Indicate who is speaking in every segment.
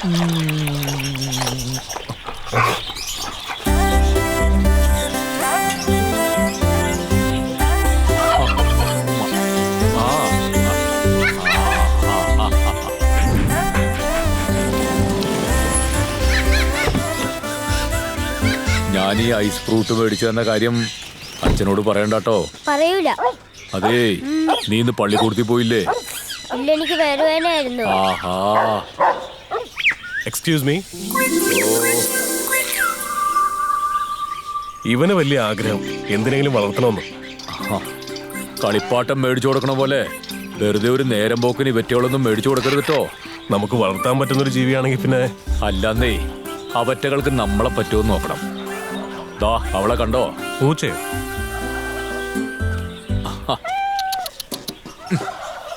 Speaker 1: ഞാൻ ഈ ice fruit മേടിച്ചു തന്ന കാര്യം അച്ഛനോട് പറയണ്ടോ?
Speaker 2: പറയൂല.
Speaker 1: അതേ, നീ ഇന്ന് പള്ളിക്കൂടത്തിൽ പോയില്ലേ?
Speaker 2: ഇല്ല, എനിക്ക് വേദനയായിരുന്നു.
Speaker 1: ആഹാ.
Speaker 3: Excuse me. ഇവന് വലിയ ആഗ്രഹം എന്തിനെങ്കിലും വളർത്തണമെന്ന്.
Speaker 1: കളിപ്പാട്ടം മേടിച്ചു കൊടുക്കണ പോലെ വെറുതെ ഒരു നേരം പോക്കിന് ഇവറ്റകളൊന്നും മേടിച്ചു കൊടുക്കരുത് കേട്ടോ.
Speaker 3: നമുക്ക് വളർത്താൻ പറ്റുന്നൊരു ജീവിയാണെങ്കിൽ പിന്നെ.
Speaker 1: അല്ലാന്നേ, അവറ്റകൾക്ക് നമ്മളെ പറ്റുമെന്ന് നോക്കണം. ദാ അവളെ കണ്ടോ?
Speaker 3: പൂച്ചയോ?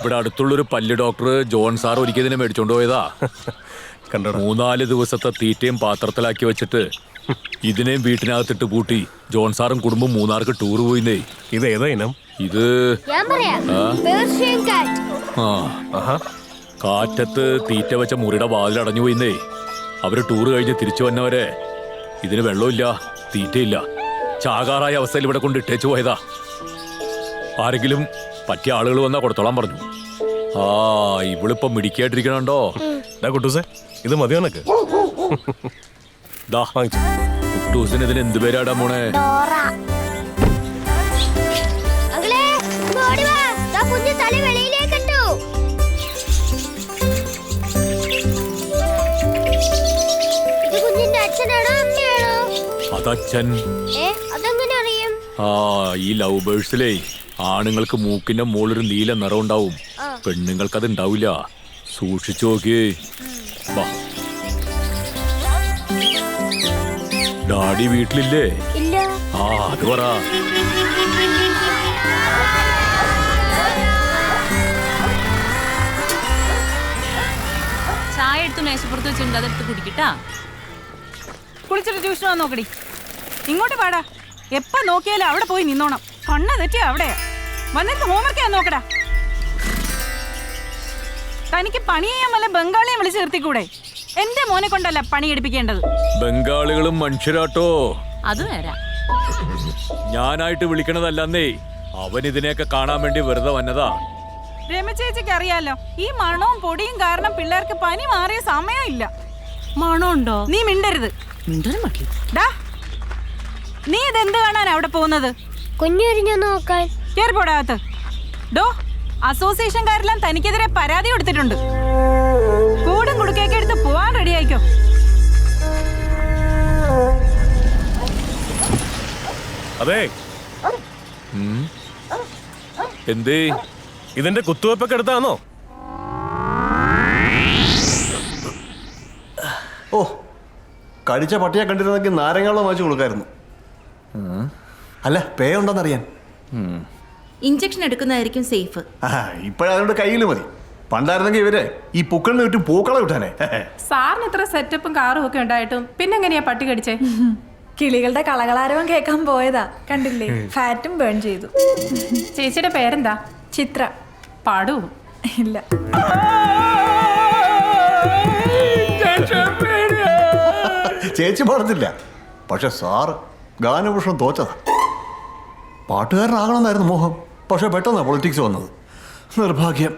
Speaker 1: ഇവിടെ അടുത്തുള്ളൊരു പല്ല് ഡോക്ടർ ജോൺ സാർ ഒരിക്കതിനെ മേടിച്ചോണ്ട് പോയതാ.
Speaker 3: കണ്ടോ?
Speaker 1: 3-4 ദിവസത്തെ തീറ്റയും പാത്രത്തിലാക്കി വെച്ചിട്ട് ഇതിനെയും വീട്ടിനകത്തിട്ട് പൂട്ടി ജോൺ സാറും കുടുംബം മൂന്നാർക്ക് ടൂർ പോയിന്നേ.
Speaker 3: ഇത് ഏതാ ഇനം?
Speaker 1: ഇത് കാറ്റത്ത് തീറ്റ വെച്ച മുറിയുടെ വാതിലടഞ്ഞു പോയിന്നേ. അവര് ടൂർ കഴിഞ്ഞ് തിരിച്ചു വന്നവരെ ഇതിന് വെള്ളമില്ല, തീറ്റയില്ല, ചാകാറായ അവസ്ഥയിൽ ഇവിടെ കൊണ്ട് ഇട്ടേച്ചു പോയതാ. ആരെങ്കിലും പറ്റിയ ആളുകൾ വന്നാ കൊടുത്തോളാൻ പറഞ്ഞു. ഇവളിപ്പോ മിടിക്കായിട്ടിരിക്കണോ?
Speaker 3: കുട്ടൂസേ, ഇത് മതിയോ നിനക്ക്?
Speaker 1: കുട്ടൂസിന് ഇതിന് എന്ത് പേരാടാ മോനെ? അതച്ഛൻ. ഈ ലവ് ബേഴ്സിലേ ആണുങ്ങൾക്ക് മൂക്കിന്റെ മുകളിലൊരു നീല നിറം ഉണ്ടാവും, പെണ്ണുങ്ങൾക്ക് അത് ഉണ്ടാവില്ല. സൂക്ഷിച്ചു നോക്കിയേ. ഡാഡി വീട്ടിലില്ലേ? അത് പറ.
Speaker 4: ചായ എടുത്ത് മേശപ്പുറത്ത് വെച്ചിട്ടുണ്ട്, അതെടുത്ത് കുടിക്കട്ടാ.
Speaker 5: കുളിച്ചിട്ട് ട്യൂഷൻ വന്ന് നോക്കടി. ഇങ്ങോട്ട് പാടാ. എപ്പ നോക്കിയാലും അവിടെ പോയി നിന്നോണം. കണ്ണ തെറ്റിയ അവിടെയാ. വന്നിട്ട് ഹോംവർക്ക് ചെയ്യാൻ നോക്കടാ. തനിക്ക് പണി ചെയ്യാൻ വല്ല ബംഗാളിയെ വിളിച്ച് നിർത്തിക്കൂടെ? എന്റെ മോനെ കൊണ്ടല്ല പണി എടുപ്പിക്കേണ്ടത്.
Speaker 1: ബംഗാളികളും മനുഷ്യരാട്ടോ.
Speaker 4: അത് വരാ.
Speaker 1: ഞാനായിട്ട് വിളിക്കണതല്ലേ, അവൻ ഇതിനെയൊക്കെ കാണാൻ വേണ്ടി വെറുതെ വന്നതാ.
Speaker 5: രമചേച്ചിക്ക് അറിയാലോ, ഈ മണവും പൊടിയും കാരണം പിള്ളേർക്ക് പനി മാറിയ സമയമില്ല.
Speaker 4: മണമുണ്ടോ?
Speaker 5: നീ മിണ്ടരുത്. നീ ഇതെന്ത് കാണാൻ അവിടെ പോകുന്നത്?
Speaker 2: കുഞ്ഞുരിഞ്ഞു നോക്കാൻ.
Speaker 5: കേറിപ്പോടാകത്ത്. ഡോ, അസോസിയേഷൻകാരെല്ലാം തനിക്കെതിരെ പരാതി കൊടുത്തിട്ടുണ്ട്. കൂടും കുടുക്കൊക്കെ എടുത്ത് പോവാൻ റെഡി ആയിക്കോ.
Speaker 3: അതെ,
Speaker 1: എന്തേ
Speaker 3: ഇതിന്റെ കുത്തുവെപ്പൊക്കെ എടുത്താന്നോ?
Speaker 6: ഓ, കടിച്ച പട്ടിയെ കണ്ടിരുന്നെങ്കിൽ നാരങ്ങളും വാങ്ങിച്ചു കൊടുക്കായിരുന്നു. അല്ല, പേ ഉണ്ടെന്നറിയാൻ.
Speaker 4: ഇഞ്ചക്ഷൻ എടുക്കുന്നതായിരിക്കും സേഫ്.
Speaker 6: ഇപ്പോഴതുകൊണ്ട് കയ്യിൽ മതി. പണ്ടായിരുന്നെങ്കിൽ ഇവര് ഈ പുക്കളിന് ചുറ്റും പൂക്കള വിട്ടാനേ.
Speaker 7: സാറിന് ഇത്ര സെറ്റപ്പും കാറും ഒക്കെ ഉണ്ടായിട്ടും പിന്നെങ്ങനെയാ പട്ടി കടിച്ചേ?
Speaker 8: കിളികളുടെ കളകളാരവം കേൾക്കാൻ പോയതാ, കണ്ടില്ലേ? ഫാറ്റും ബേൺ ചെയ്തു.
Speaker 7: ചേച്ചിയുടെ പേരെന്താ?
Speaker 8: ചിത്ര.
Speaker 7: പാടൂ?
Speaker 8: ഇല്ല.
Speaker 6: ചേച്ചി പാടത്തില്ല, പക്ഷെ സാറ് ഗാനഭൂഷണം തോറ്റതാ. പാട്ടുകാരനാകണമെന്നായിരുന്നു മോഹം, പക്ഷെ പെട്ടെന്നാണ് പൊളിറ്റിക്സ് വന്നത്. നിർഭാഗ്യം.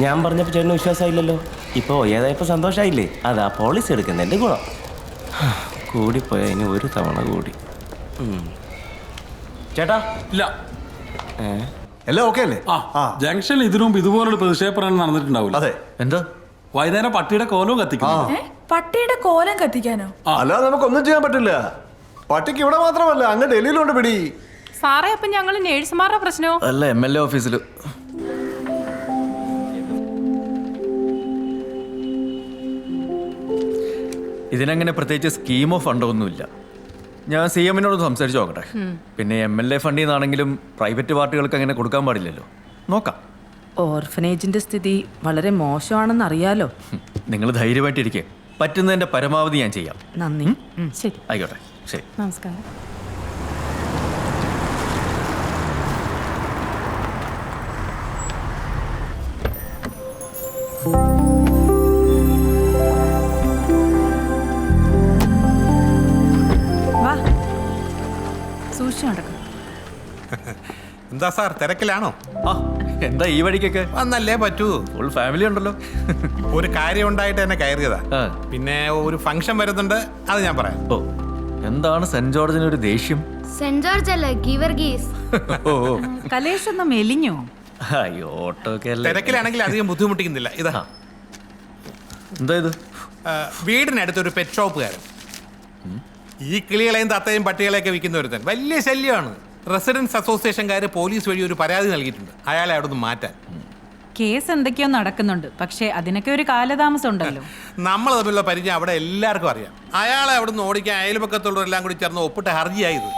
Speaker 9: ഞാൻ പറഞ്ഞപ്പോൾ ചേട്ടന് വിശ്വാസമായില്ലല്ലോ. ഇപ്പോൾ ഏതായപ്പോൾ സന്തോഷമായില്ലേ? അതാ പോളിസി എടുക്കുന്നതിൻ്റെ ഗുണം. കൂടിപ്പോയ ഇനി ഒരു തവണ കൂടി. ചേട്ടാ
Speaker 10: ഇല്ല,
Speaker 6: എല്ലാം ഓക്കെ അല്ലേ?
Speaker 10: ജംഗ്ഷനിൽ ഇതിനു മുമ്പ് ഇതുപോലുള്ള പ്രതിഷേധം നടന്നിട്ടുണ്ടാവില്ല.
Speaker 6: അതെ. എന്താ?
Speaker 10: വൈകുന്നേരം പട്ടിയുടെ കോലവും കത്തിക്കുന്നു.
Speaker 8: പട്ടിയുടെ കോലം കത്തിക്കാനോ?
Speaker 6: അല്ലാതെ നമുക്കൊന്നും ചെയ്യാൻ പറ്റില്ല. പട്ടിക്ക് ഇവിടെ മാത്രമല്ല, അങ്ങ് ഡൽഹിയിലുണ്ട് പിടി.
Speaker 7: സാറേ, അപ്പൊ ഞങ്ങൾ നേഴ്സുമാരുടെ പ്രശ്നമോ?
Speaker 11: അല്ല, MLA ഓഫീസിൽ. ഇതിനങ്ങനെ പ്രത്യേകിച്ച് സ്കീമോ ഫണ്ടോ ഒന്നുമില്ല. ഞാൻ CM-നോട് സംസാരിച്ച് നോക്കട്ടെ. പിന്നെ MLA ഫണ്ടിൽ നിന്നാണെങ്കിലും പ്രൈവറ്റ് പാർട്ടികൾക്ക് അങ്ങനെ കൊടുക്കാൻ പാടില്ലല്ലോ. നോക്കാം.
Speaker 12: ഓർഫനേജിന്റെ സ്ഥിതി വളരെ മോശമാണെന്ന് അറിയാലോ.
Speaker 11: നിങ്ങൾ ധൈര്യമായിട്ടിരിക്കുക. പറ്റുന്നതിന്റെ പരമാവധി ഞാൻ ചെയ്യാം.
Speaker 12: നന്ദി.
Speaker 7: ശരി,
Speaker 11: ആയിക്കോട്ടെ. ശരി,
Speaker 7: നമസ്കാരം.
Speaker 13: എന്താ സാർ തിരക്കിലാണോ?
Speaker 11: ആ എന്താ ഈ വഴിക്കൊക്കെ
Speaker 13: വന്നല്ലേ പറ്റൂ.
Speaker 11: ഫുൾ ഫാമിലി ഉണ്ടല്ലോ.
Speaker 13: ഒരു കാര്യം ഉണ്ടായിട്ട് എന്നെ കയറിയതാ.
Speaker 11: ആ.
Speaker 13: പിന്നെ ഒരു ഫംഗ്ഷൻ വരുന്നുണ്ട്, അത് ഞാൻ പറയാം.
Speaker 11: ഓ എന്താണ് സെന്റ് ജോർജിന് ഒരു ദേഷ്യം?
Speaker 2: സെന്റ് ജോർജ് അല്ല ഗീവർഗീസ്.
Speaker 11: ഓ
Speaker 5: കലേഷ് ഒന്ന് മെലിഞ്ഞോ?
Speaker 11: അയ്യോ ഓട്ടോ ഒക്കെ അല്ലേ.
Speaker 13: തിരക്കിലാണെങ്കിൽ അധികം ബുദ്ധിമുട്ടിക്കുന്നില്ല. ഇതാ
Speaker 11: എന്താ ഇത്?
Speaker 13: വീടിനടുത്തൊരു പെറ്റ് ഷോപ്പുകാരൻ ഈ കിളികളെയും തത്തയും പട്ടികളെയൊക്കെ വിൽക്കുന്ന ഒരുത്തൻ വലിയ ശല്യമാണ്. റെസിഡൻസ് അസോസിയേഷൻകാർ പോലീസ് വഴി ഒരു പരാതി നൽകിയിട്ടുണ്ട് അയാളെ അവിടെ നിന്ന് മാറ്റാൻ.
Speaker 5: കേസ് എന്തൊക്കെയോ നടക്കുന്നുണ്ട്, പക്ഷെ അതിനൊക്കെ ഒരു കാലതാമസം ഉണ്ടല്ലോ.
Speaker 13: നമ്മൾ തമ്മിലുള്ള പരിചയം അവിടെ എല്ലാവർക്കും അറിയാം. അയാളെ അവിടെ നിന്ന് ഓടിക്കാൻ അയൽപക്കത്തുള്ളവരെല്ലാം കൂടി ചേർന്ന് ഒപ്പിട്ട ഹർജിയായത്.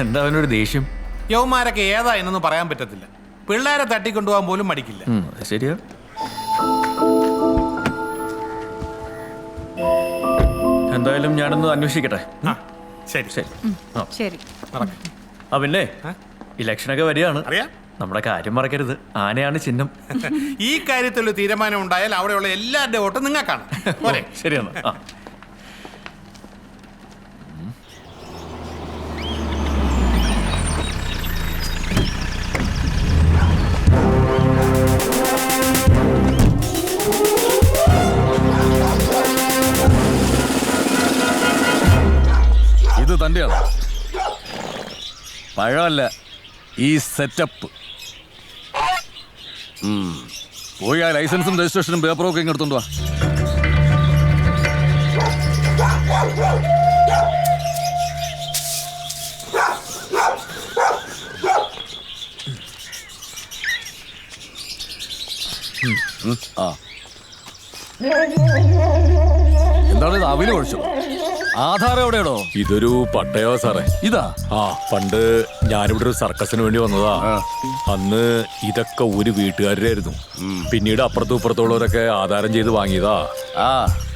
Speaker 11: എന്താ അവനൊരു ദേഷ്യം?
Speaker 13: യൗമാരൊക്കെ ഏതാ എന്നൊന്നും പറയാൻ പറ്റത്തില്ല. പിള്ളേരെ തട്ടിക്കൊണ്ടുപോകാൻ പോലും മടിക്കില്ല.
Speaker 11: ശരിയാ. എന്തായാലും ഞാനൊന്ന് അന്വേഷിക്കട്ടെ.
Speaker 13: ശരി
Speaker 11: ശരി.
Speaker 5: ശരി.
Speaker 11: ആ പിന്നെ ഇലക്ഷനൊക്കെ വരികയാണ്.
Speaker 13: അറിയാം.
Speaker 11: നമ്മുടെ കാര്യം മറക്കരുത്, ആനയാണ് ചിഹ്നം.
Speaker 13: ഈ കാര്യത്തിൽ തീരുമാനം ഉണ്ടായാൽ അവിടെയുള്ള എല്ലാവരുടെ വോട്ടും നിങ്ങൾക്കാണ്.
Speaker 11: ശരിയാണ്. ആ
Speaker 10: ഇത് തന്നെയാണ് പഴമല്ല, ഈ സെറ്റപ്പ്. പോയി ആ ലൈസൻസും രജിസ്ട്രേഷനും പേപ്പറും ഒക്കെ ഇങ്ങെടുത്തോണ്ട് വാ. ആ എന്താണ് ഇത്? അവില് ഒഴിച്ചോ? ആധാരം എവിടെയാണോ?
Speaker 1: ഇതൊരു പട്ടയോ സാറേ.
Speaker 10: ഇതാ?
Speaker 1: ആ പണ്ട് ഞാനിവിടെ ഒരു സർക്കസിന് വേണ്ടി വന്നതാ. അന്ന് ഇതൊക്കെ ഒരു വീട്ടുകാരുടെ ആയിരുന്നു. പിന്നീട് അപ്പുറത്തും ഇപ്പുറത്തുള്ളവരൊക്കെ ആധാരം ചെയ്ത് വാങ്ങിയതാ.
Speaker 10: ആ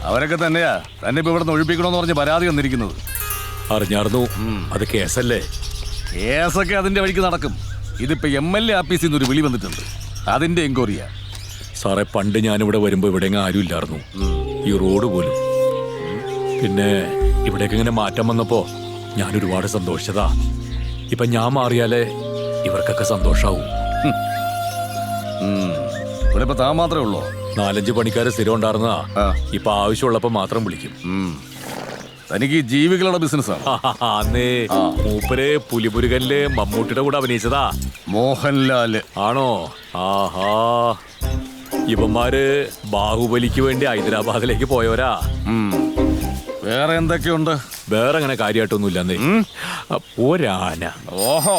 Speaker 10: അവരൊക്കെ തന്നെയാ തന്നെ ഇപ്പൊ ഇവിടെ നിന്ന് ഒഴിപ്പിക്കണമെന്ന് പറഞ്ഞ് പരാതി വന്നിരിക്കുന്നത്.
Speaker 1: അറിഞ്ഞായിരുന്നു. അത് കേസല്ലേ?
Speaker 10: കേസൊക്കെ അതിന്റെ വഴിക്ക് നടക്കും. ഇതിപ്പോ MLA ആഫീസിൽ നിന്ന് ഒരു വിളി വന്നിട്ടുണ്ട്, അതിന്റെ എൻക്വയറിയാ.
Speaker 1: സാറേ പണ്ട് ഞാനിവിടെ വരുമ്പോ ഇവിടെ ആരും ഇല്ലായിരുന്നു, ഈ റോഡ് പോലും. പിന്നെ ഇവിടേക്ക് ഇങ്ങനെ മാറ്റം വന്നപ്പോ ഞാൻ ഒരുപാട് സന്തോഷിച്ചതാ. ഇപ്പൊ ഞാൻ മാറിയാലേ ഇവർക്കൊക്കെ സന്തോഷാവും.
Speaker 10: ഇവിടെ ഇപ്പൊ താൻ മാത്രമേ ഉള്ളൂ?
Speaker 1: 4-5 പണിക്കാര് സ്ഥിരം ഉണ്ടായിരുന്നതാ. ഇപ്പൊ ആവശ്യമുള്ളപ്പോ മാത്രം വിളിക്കും.
Speaker 10: തനിക്ക് ജീവികളുടെ ബിസിനസ്സാണ്?
Speaker 1: അന്നേ മൂപ്പര് പുലിമുരുകനില് മമ്മൂട്ടിയുടെ കൂടെ അഭിനയിച്ചതാ.
Speaker 10: മോഹൻലാല്
Speaker 1: ആണോ? ആഹാ. ഇവന്മാര് ബാഹുബലിക്ക് വേണ്ടി ഹൈദരാബാദിലേക്ക് പോയവരാ.
Speaker 10: വേറെ എന്തൊക്കെയുണ്ട്?
Speaker 1: വേറെ അങ്ങനെ കാര്യമായിട്ടൊന്നും ഇല്ലെന്നേ. ഒരാന.
Speaker 10: ഓഹോ.